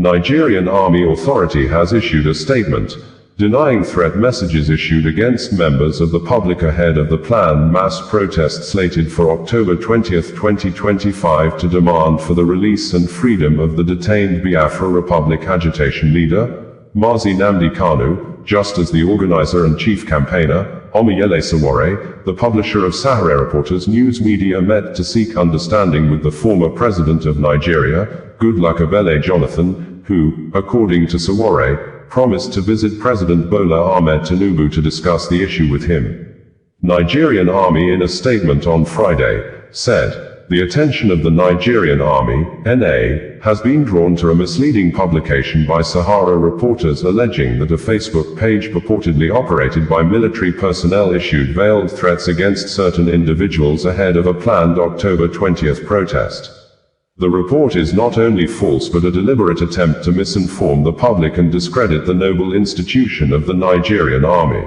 Nigerian Army Authority has issued a statement, denying threat messages issued against members of the public ahead of the planned mass protest slated for October 20, 2025 to demand for the release and freedom of the detained Biafra Republic agitation leader, Mazi Nnamdi Kanu, just as the organizer and chief campaigner, Omoyele Sowore, the publisher of SaharaReporters news media, met to seek understanding with the former president of Nigeria, Goodluck Ebele Jonathan, who, according to Sowore, promised to visit President Bola Ahmed Tinubu to discuss the issue with him. Nigerian Army, in a statement on Friday, said, "The attention of the Nigerian Army, NA, has been drawn to a misleading publication by SaharaReporters alleging that a Facebook page purportedly operated by military personnel issued veiled threats against certain individuals ahead of a planned October 20 protest. The report is not only false but a deliberate attempt to misinform the public and discredit the noble institution of the Nigerian Army.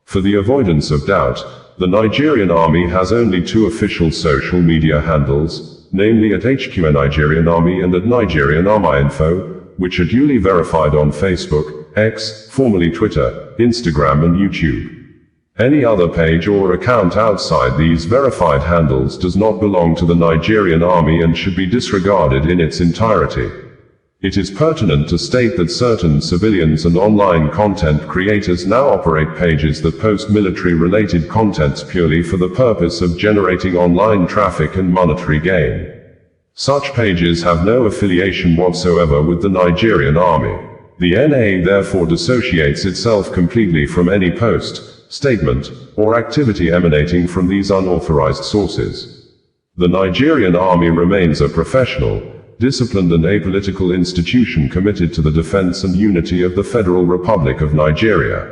For the avoidance of doubt, the Nigerian Army has only two official social media handles, namely at HQ Nigerian Army and at Nigerian Army Info, which are duly verified on Facebook, X, formerly Twitter, Instagram and YouTube. Any other page or account outside these verified handles does not belong to the Nigerian Army and should be disregarded in its entirety. It is pertinent to state that certain civilians and online content creators now operate pages that post military-related contents purely for the purpose of generating online traffic and monetary gain. Such pages have no affiliation whatsoever with the Nigerian Army. The NA therefore dissociates itself completely from any post, statement, or activity emanating from these unauthorized sources. The Nigerian Army remains a professional, disciplined and apolitical institution committed to the defense and unity of the Federal Republic of Nigeria.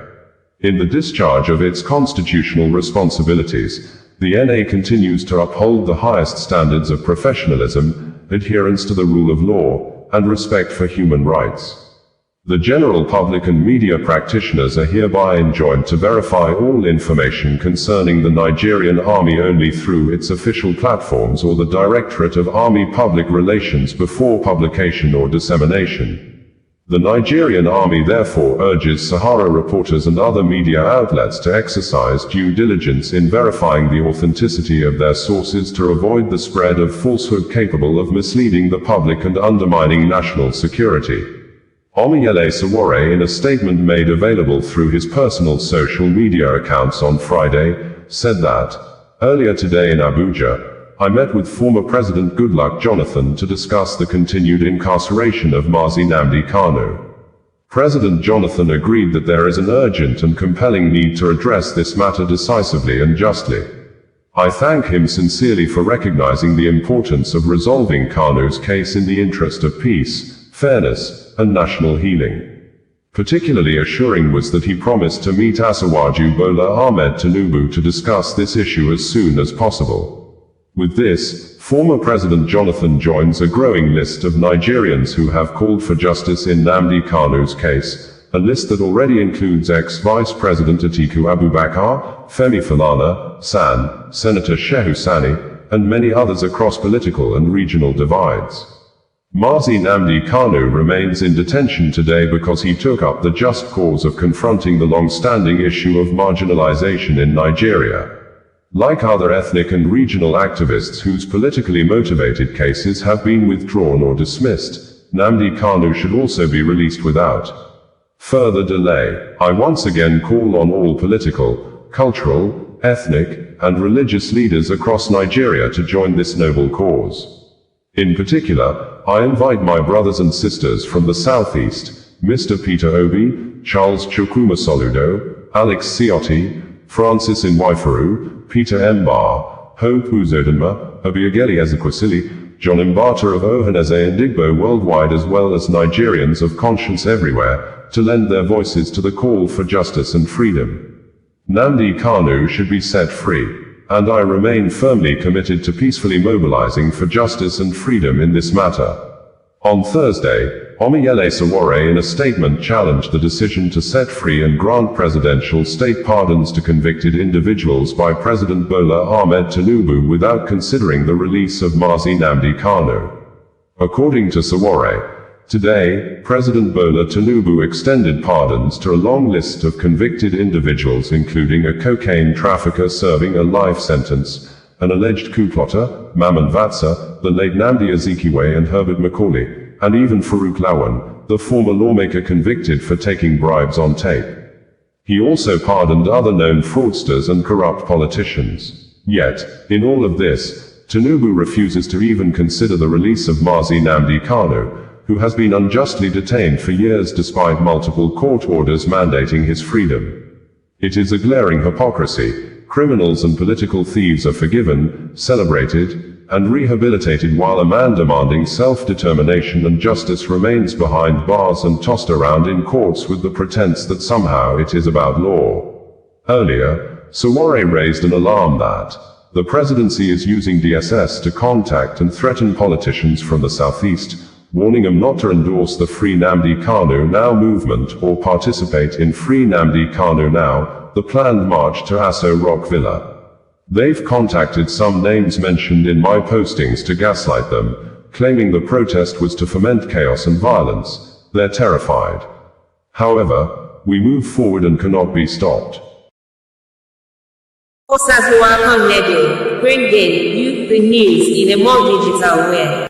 In the discharge of its constitutional responsibilities, the NA continues to uphold the highest standards of professionalism, adherence to the rule of law, and respect for human rights. The general public and media practitioners are hereby enjoined to verify all information concerning the Nigerian Army only through its official platforms or the Directorate of Army Public Relations before publication or dissemination. The Nigerian Army therefore urges SaharaReporters and other media outlets to exercise due diligence in verifying the authenticity of their sources to avoid the spread of falsehood capable of misleading the public and undermining national security. Omoyele Sowore, in a statement made available through his personal social media accounts on Friday, said that, "Earlier today in Abuja, I met with former President Goodluck Jonathan to discuss the continued incarceration of Mazi Nnamdi Kanu. President Jonathan agreed that there is an urgent and compelling need to address this matter decisively and justly. I thank him sincerely for recognizing the importance of resolving Kanu's case in the interest of peace, fairness, and national healing. Particularly assuring was that he promised to meet Asiwaju Bola Ahmed Tinubu to discuss this issue as soon as possible." With this, former President Jonathan joins a growing list of Nigerians who have called for justice in Nnamdi Kanu's case, a list that already includes ex-Vice President Atiku Abubakar, Femi Falana, SAN, Senator Shehu Sani, and many others across political and regional divides. Mazi Nnamdi Kanu remains in detention today because he took up the just cause of confronting the long-standing issue of marginalization in Nigeria. Like other ethnic and regional activists whose politically motivated cases have been withdrawn or dismissed, Nnamdi Kanu should also be released without further delay. I once again call on all political, cultural, ethnic, and religious leaders across Nigeria to join this noble cause. In particular, I invite my brothers and sisters from the Southeast, Mr. Peter Obi, Charles Chukwuma Soludo, Alex Ciotti, Francis Nwaifaru, Peter Mbar, Hope Uzodinma, Obiageli Ezekwesili, John Mbata of Ohaneze and Igbo worldwide, as well as Nigerians of conscience everywhere, to lend their voices to the call for justice and freedom. Nnamdi Kanu should be set free. And I remain firmly committed to peacefully mobilizing for justice and freedom in this matter. On Thursday, Omoyele Sowore in a statement challenged the decision to set free and grant presidential state pardons to convicted individuals by President Bola Ahmed Tinubu without considering the release of Mazi Nnamdi Kanu. According to Sowore, Today, President Bola Tinubu extended pardons to a long list of convicted individuals, including a cocaine trafficker serving a life sentence, an alleged coup plotter, Maman Vatsa, the late Nnamdi Azikiwe and Herbert Macaulay, and even Farouk Lawan, the former lawmaker convicted for taking bribes on tape. He also pardoned other known fraudsters and corrupt politicians. Yet, in all of this, Tinubu refuses to even consider the release of Mazi Nnamdi Kanu, who has been unjustly detained for years despite multiple court orders mandating his freedom. It is a glaring hypocrisy. Criminals and political thieves are forgiven, celebrated, and rehabilitated, while a man demanding self-determination and justice remains behind bars and tossed around in courts with the pretense that somehow it is about law. Earlier, Sowore raised an alarm that the presidency is using DSS to contact and threaten politicians from the southeast, warning them not to endorse the Free Nnamdi Kanu Now movement or participate in Free Nnamdi Kanu Now, the planned march to Aso Rock Villa. They've contacted some names mentioned in my postings to gaslight them, claiming the protest was to foment chaos and violence. They're terrified. However, we move forward and cannot be stopped. Bringing you the news in a more digital way.